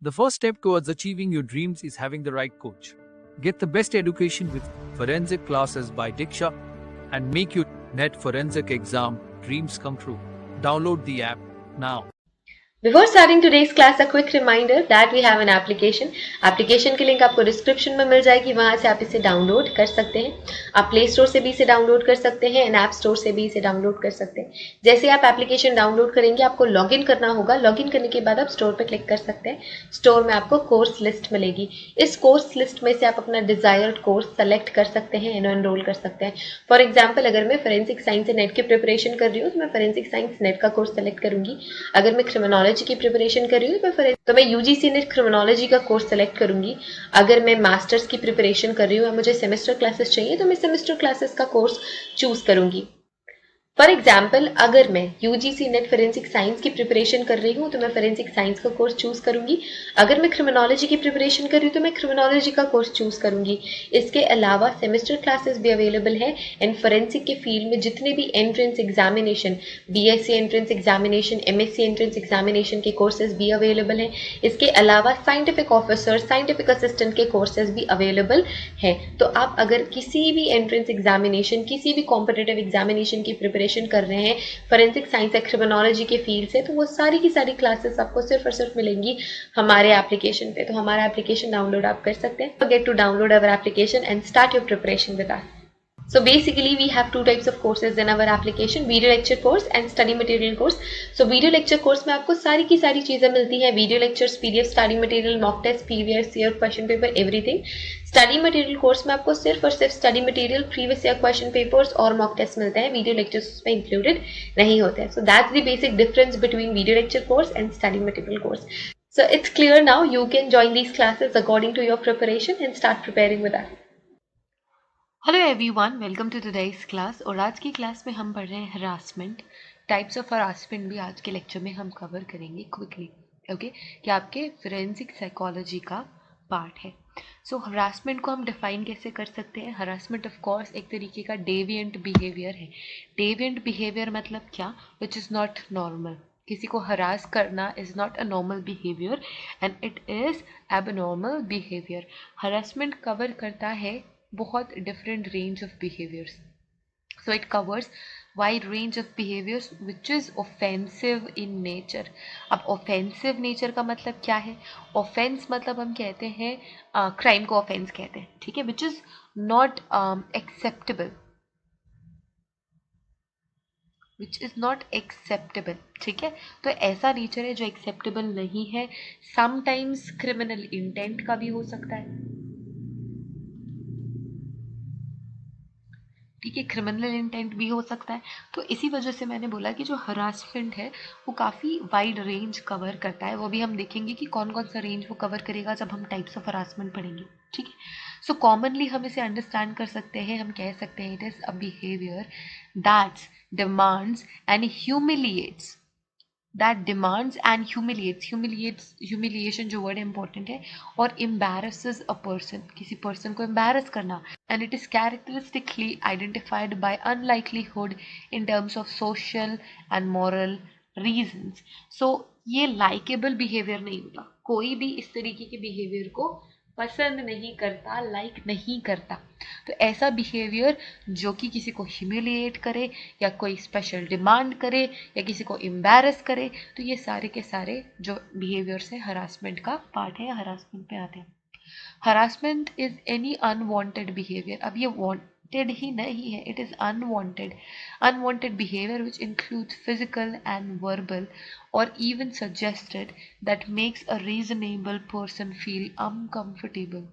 The first step towards achieving your dreams is having the right coach. Get the best education with forensic classes by Diksha and make your net forensic exam dreams come true. Download the app now. Before starting today's class, a quick reminder that we have an application. Application की link आपको description में मिल जाएगी, वहां से आप इसे download कर सकते हैं. आप प्ले स्टोर से भी इसे डाउनलोड कर सकते हैं एंड ऐप स्टोर से भी इसे डाउनलोड कर सकते हैं. जैसे आप एप्लीकेशन डाउनलोड करेंगे आपको लॉगिन करना होगा. लॉगिन करने के बाद आप स्टोर पर क्लिक कर सकते हैं. स्टोर में आपको कोर्स लिस्ट मिलेगी. इस कोर्स लिस्ट में से आप अपना डिजायर्ड कोर्स सेलेक्ट कर सकते हैं एंड एनरोल कर सकते हैं. फॉर एग्जाम्पल, अगर मैं फोरेंसिक साइंस नेट की प्रिपरेशन कर रही हूँ तो मैं फोरेंसिक साइंस नेट का कोर्स सेलेक्ट करूंगी. अगर मैं क्रिमिनोलॉजी की प्रिपरेशन कर रही हूँ तो मैं यूजीसी नेट क्रिमिनोलॉजी का कोर्स सेलेक्ट करूंगी. अगर मैं मास्टर्स की प्रिपरेशन कर रही हूँ, मुझे सेमेस्टर क्लासेस चाहिए तो मैं सेमेस्टर क्लासेस का कोर्स चूज करूंगी. फॉर एग्जाम्पल, अगर मैं यूजीसी नेट फोरेंसिक साइंस की प्रिपरेशन कर रही हूँ तो मैं फोरेंसिक साइंस का कोर्स चूज करूंगी. अगर मैं क्रिमिनोलॉजी की प्रिपरेशन कर रही हूँ तो मैं क्रिमिनोलॉजी का कोर्स चूज करूंगी. इसके अलावा सेमेस्टर क्लासेस भी अवेलेबल है एंड फोरेंसिक के फील्ड में जितने भी entrance examination, BSc entrance examination, MSc entrance examination के कोर्सेज भी अवेलेबल हैं. इसके अलावा साइंटिफिक ऑफिसर, साइंटिफिक असिस्टेंट के कोर्सेज भी अवेलेबल हैं. तो आप अगर किसी भी एंट्रेंस एग्जामिनेशन, किसी भी कॉम्पिटिटिव एग्जामिनेशन की प्रिपरेशन कर रहे हैं फोरेंसिक साइंस या क्रिमिनोलॉजी के फील्ड से, तो वो सारी की सारी क्लासेस आपको सिर्फ और सिर्फ मिलेंगी हमारे एप्लीकेशन पे. तो हमारा एप्लीकेशन डाउनलोड आप कर सकते हैं. Forget to download our application and start your preparation with us. So basically we have two types of courses in our application, video lecture course and study material course. So video lecture course में आपको सारी की सारी चीजें मिलती हैं. Video lectures, PDF, study material, mock test, previous year question paper, everything. Study material course में आपको सिर्फ और सिर्फ study material, previous year question papers और मॉक टेस्ट मिलते हैं. वीडियो लेक्चर्स उसमें इंक्लूडेड नहीं होते हैं. So that's the basic difference between video lecture course and study material course. So it's clear now. You can join these classes according to your preparation and start preparing with us. Hello everyone, welcome to today's class. और आज की class में हम पढ़ रहे हैं harassment. Types of harassment भी आज के लेक्चर में हम कवर करेंगे क्विकली. ओके, कि आपके फोरेंसिक साइकोलॉजी का पार्ट है. सो हरासमेंट को हम डिफाइन कैसे कर सकते हैं? हरासमेंट ऑफ कोर्स एक तरीके का डेविएंट बिहेवियर है. डेविएंट बिहेवियर मतलब क्या? Which is not normal. किसी को हरास करना is not a normal behaviour and it is abnormal behaviour. Harassment cover करता है बहुत different range of behaviours. So it covers wide range of behaviours which is offensive in nature. अब offensive nature का मतलब क्या है? Offence मतलब हम कहते हैं क्राइम को ऑफेंस कहते हैं, ठीक है, which is not acceptable, which is not acceptable. ठीक है, तो ऐसा नेचर है जो एक्सेप्टेबल नहीं है. समटाइम्स क्रिमिनल इंटेंट का भी हो सकता है. ठीक है, क्रिमिनल इंटेंट भी हो सकता है. तो इसी वजह से मैंने बोला कि जो हरासमेंट है वो काफ़ी वाइड रेंज कवर करता है. वो भी हम देखेंगे कि कौन कौन सा रेंज वो कवर करेगा जब हम टाइप्स ऑफ हरासमेंट पढ़ेंगे. ठीक है, सो कॉमनली हम इसे अंडरस्टैंड कर सकते हैं. हम कह सकते हैं it is a behaviour that's demands and humiliates, that demands and humiliation जो word important है, और embarrasses a person, किसी person को embarrass करना. and it is characteristically identified by unlikelihood in terms of social and moral reasons. so ये likable behavior नहीं होता. कोई भी इस तरीके के behavior को पसंद नहीं करता, लाइक नहीं करता. तो ऐसा बिहेवियर जो कि किसी को ह्यूमिलिएट करे या कोई स्पेशल डिमांड करे या किसी को एम्बैरस करे, तो ये सारे के सारे जो बिहेवियर्स हैं हरासमेंट का पार्ट है या हरासमेंट पे आते हैं. Harassment is any unwanted behaviour. अब ये वांटेड ही नहीं है, it is unwanted behaviour which includes physical and verbal or even suggested that makes a reasonable person feel uncomfortable,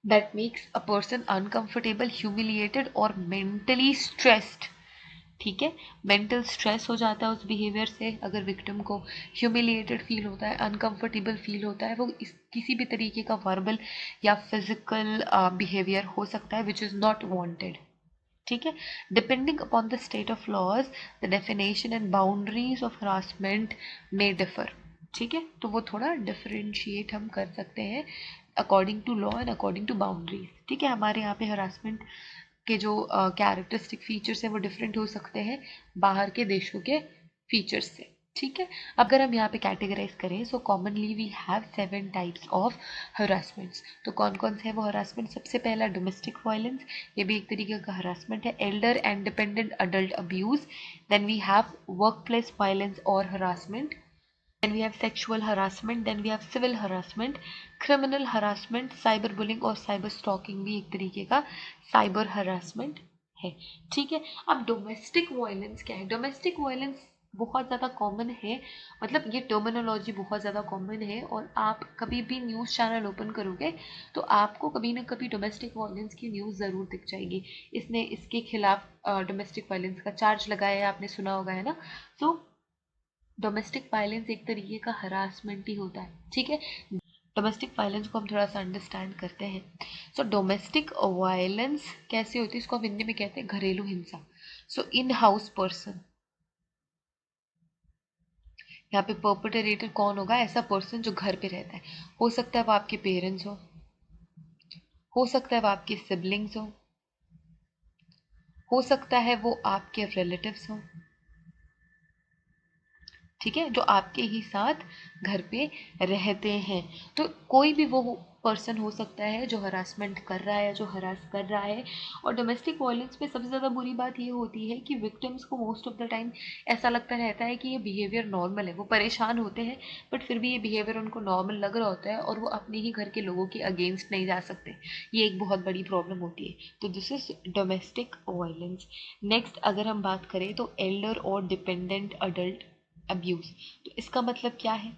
that makes a person uncomfortable, humiliated or mentally stressed. ठीक है, mental stress हो जाता है उस behaviour से. अगर victim को humiliated feel होता है, अनकंफर्टेबल फील होता है, वो किसी भी तरीके का वर्बल या फिजिकल बिहेवियर हो सकता है विच इज़ नॉट वांटेड. ठीक है, depending upon the state of laws the definition and boundaries of harassment may differ. ठीक है, तो वो थोड़ा डिफरेंशिएट हम कर सकते हैं according to law and according to boundaries. ठीक है, हमारे यहाँ पे हरासमेंट के जो कैरेक्टरिस्टिक फीचर्स हैं वो डिफरेंट हो सकते हैं बाहर के देशों के फीचर्स से. ठीक है, अगर हम यहाँ पे कैटेगराइज करें, so commonly we have 7 types of harassments. तो कौन कौन से है वो हरासमेंट? सबसे पहला डोमेस्टिक वायलेंस, ये भी एक तरीके का हरासमेंट है। Elder and dependent adult abuse, then we have work place violence और harassment, then we have sexual harassment, then we have civil harassment, criminal harassment, cyber bullying और cyber stalking भी एक तरीके का cyber harassment है। ठीक है, अब डोमेस्टिक वायलेंस क्या है? डोमेस्टिक वायलेंस बहुत ज़्यादा कॉमन है, मतलब ये टर्मिनोलॉजी बहुत ज़्यादा कॉमन है, और आप कभी भी न्यूज़ चैनल ओपन करोगे तो आपको कभी ना कभी डोमेस्टिक वायलेंस की न्यूज़ ज़रूर दिख जाएगी। इसने इसके खिलाफ डोमेस्टिक वायलेंस का चार्ज लगाया है, आपने सुना होगा, है ना? तो डोमेस्टिक वायलेंस एक तरीके का हरासमेंट ही होता है। ठीक है, डोमेस्टिक वायलेंस को हम थोड़ा सा अंडरस्टैंड करते हैं। सो डोमेस्टिक वायलेंस कैसे होती है, इसको हम हिंदी में कहते हैं घरेलू हिंसा। सो इन हाउस पर्सन, यहाँ पे परपेट्रेटर कौन होगा? ऐसा पर्सन जो घर पे रहता है। हो सकता है वो आपके पेरेंट्स हो सकता है वो आपके सिबलिंग्स हो सकता है वो आपके रिलेटिव्स हो, ठीक है, जो आपके ही साथ घर पे रहते हैं। तो कोई भी वो पर्सन हो सकता है जो हरासमेंट कर रहा है, जो हरास कर रहा है। और डोमेस्टिक वायलेंस में सबसे ज़्यादा बुरी बात ये होती है कि विक्टिम्स को मोस्ट ऑफ द टाइम ऐसा लगता रहता है कि ये बिहेवियर नॉर्मल है। वो परेशान होते हैं बट फिर भी ये बिहेवियर उनको नॉर्मल लग रहा होता है, और वो अपने ही घर के लोगों के अगेंस्ट नहीं जा सकते। ये एक बहुत बड़ी प्रॉब्लम होती है। तो this is domestic violence. Next अगर हम बात करें तो एल्डर और डिपेंडेंट अडल्ट अब्यूज, तो इसका मतलब क्या है?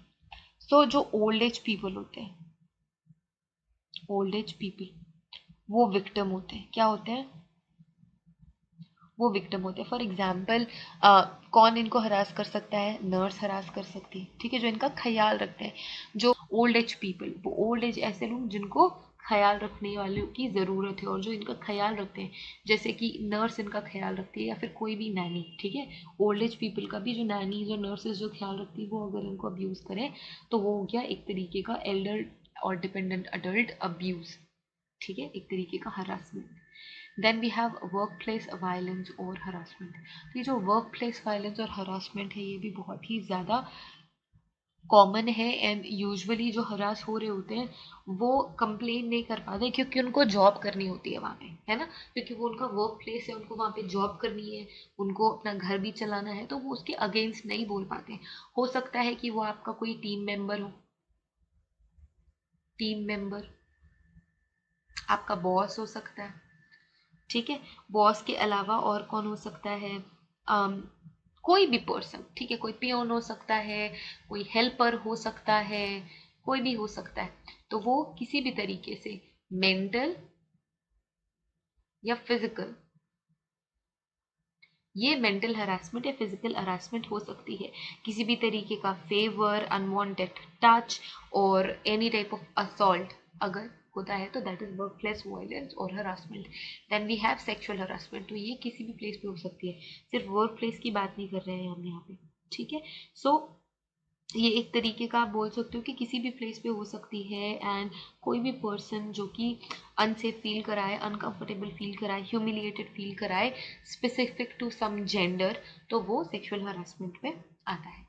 सो जो ओल्ड एज पीपल होते हैं, ओल्ड एज पीपल वो विक्टिम होते हैं। क्या होते हैं? वो विक्टिम होते हैं। फॉर एग्जाम्पल कौन इनको हरास कर सकता है? नर्स हरास कर सकती है, ठीक है, जो इनका ख्याल रखते हैं। जो ओल्ड एज पीपल, वो ओल्ड एज ऐसे लोग जिनको ख्याल रखने वालों की ज़रूरत है और जो इनका ख्याल रखते हैं, जैसे कि नर्स इनका ख्याल रखती है या फिर कोई भी नैनी। ठीक है, ओल्ड एज पीपल का भी जो नैनी, जो नर्सेज जो ख्याल रखती है, वो अगर इनको अब्यूज़ करें तो वो हो गया एक तरीके का एल्डर और डिपेंडेंट अडल्ट अब्यूज़। ठीक है, एक तरीके का harassment. Then we have work place violence और हरासमेंट। तो ये जो वर्क प्लेस वायलेंस और हरासमेंट है ये भी बहुत ही ज़्यादा कॉमन है। एंड यूजुअली जो हरास हो रहे होते हैं वो कंप्लेन नहीं कर पाते क्योंकि उनको जॉब करनी होती है वहाँ पे, है ना, क्योंकि वो उनका वर्क प्लेस है, उनको वहाँ पे जॉब करनी है, उनको अपना घर भी चलाना है, तो वो उसके अगेंस्ट नहीं बोल पाते। हो सकता है कि वो आपका कोई टीम मेंबर हो, टीम मेंबर आपका बॉस हो सकता है। ठीक है, बॉस के अलावा और कौन हो सकता है? कोई भी पर्सन, ठीक है, कोई पियोन हो सकता है, कोई हेल्पर हो सकता है, कोई भी हो सकता है। तो वो किसी भी तरीके से मेंटल या फिजिकल, ये मेंटल हरासमेंट या फिजिकल हरासमेंट हो सकती है। किसी भी तरीके का फेवर, अनवांटेड टच और एनी टाइप ऑफ असॉल्ट अगर होता है तो that is work place violence और harassment. Then we have sexual harassment. तो ये किसी भी प्लेस पे हो सकती है, सिर्फ वर्क प्लेस की बात नहीं कर रहे हैं हम यहाँ पे। ठीक है, सो ये एक तरीके का आप बोल सकते हो कि किसी भी प्लेस पे हो सकती है। एंड कोई भी पर्सन जो कि अनसेफ फील कराए, अनकंफर्टेबल फील कराए, ह्यूमिलिएटेड फील कराए स्पेसिफिक टू सम जेंडर, तो वो सेक्सुअल हरासमेंट में आता है।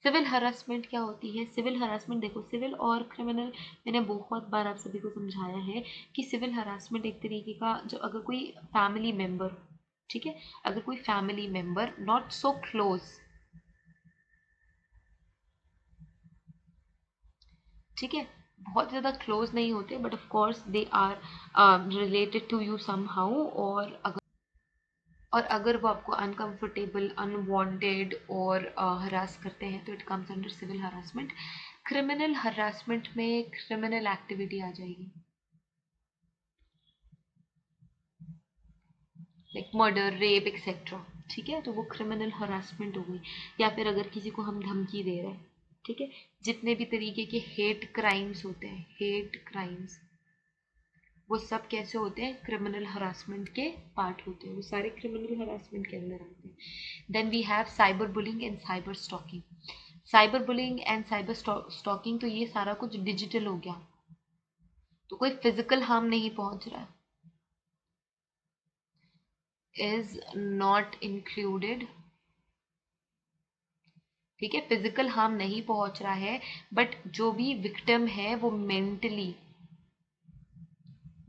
सिविल हरासमेंट क्या होती है? सिविल हरासमेंट, देखो, सिविल और क्रिमिनल मैंने बहुत बार आप सभी को समझाया है कि सिविल हरासमेंट एक तरीके का, जो अगर कोई फैमिली मेम्बर, ठीक है, अगर कोई family member not so close, ठीक है, बहुत ज़्यादा क्लोज नहीं होते but of course they are related to you somehow, और अगर वो आपको अनकंफर्टेबल, अनवांटेड और हरास करते हैं तो it comes under civil harassment. Criminal harassment में क्रिमिनल एक्टिविटी आ जाएगी, लाइक मर्डर, रेप एक्सेट्रा। ठीक है, तो वो क्रिमिनल हरासमेंट हो गई। या फिर अगर किसी को हम धमकी दे रहे हैं, ठीक है, जितने भी तरीके के हेट क्राइम्स होते हैं, हेट क्राइम्स, वो सब कैसे होते हैं? क्रिमिनल हरासमेंट के पार्ट होते हैं, वो सारे क्रिमिनल हरासमेंट के अंदर आते हैं। Then we have cyber bullying and cyber stalking. Cyber bullying and cyber stalking, तो ये सारा कुछ डिजिटल हो गया, तो कोई फिजिकल हार्म नहीं पहुंच रहा है, इज नॉट इंक्लूडेड ठीक है, फिजिकल हार्म नहीं पहुंच रहा है, बट जो भी विक्टिम है वो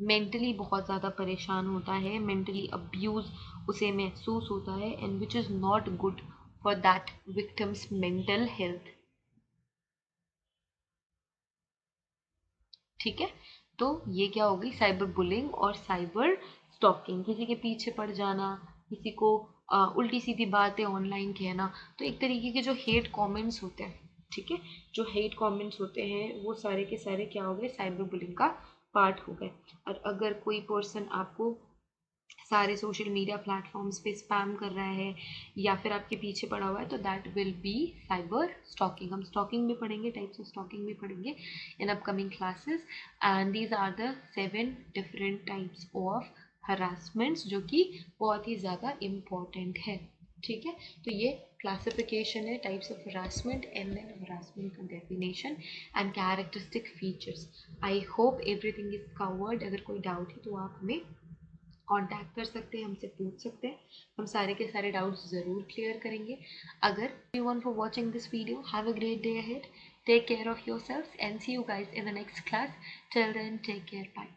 मेंटली बहुत ज़्यादा परेशान होता है, मेंटली अब्यूज उसे महसूस होता है, and which is not good for that victims mental health. ठीक है, तो ये क्या हो गई, साइबर बुलिंग और साइबर स्टॉकिंग। किसी के पीछे पड़ जाना, किसी को उल्टी सीधी बातें ऑनलाइन कहना, तो एक तरीके के जो हेट कमेंट्स होते हैं, ठीक है, जो हेट कमेंट्स होते हैं वो सारे के सारे क्या हो गए, साइबर बुलिंग का पार्ट हो गए। और अगर कोई पर्सन आपको सारे सोशल मीडिया प्लेटफॉर्म्स पे स्पैम कर रहा है या फिर आपके पीछे पड़ा हुआ है, तो that will be cyber stalking. हम स्टॉकिंग भी पढ़ेंगे, टाइप्स ऑफ स्टॉकिंग भी पढ़ेंगे in upcoming classes, and these are the 7 different types of harassments जो कि बहुत ही ज़्यादा इम्पॉर्टेंट है। ठीक है, तो ये क्लासिफिकेशन है types of harassment and then harassment का definition and characteristic features. I hope everything is covered. अगर कोई डाउट है तो आप हमें कांटेक्ट कर सकते हैं, हमसे पूछ सकते हैं, हम सारे के सारे डाउट्स ज़रूर क्लियर करेंगे। अगर you want for watching this video, have a great day ahead, take care of yourselves and see you guys in the next class. Till then take care, bye.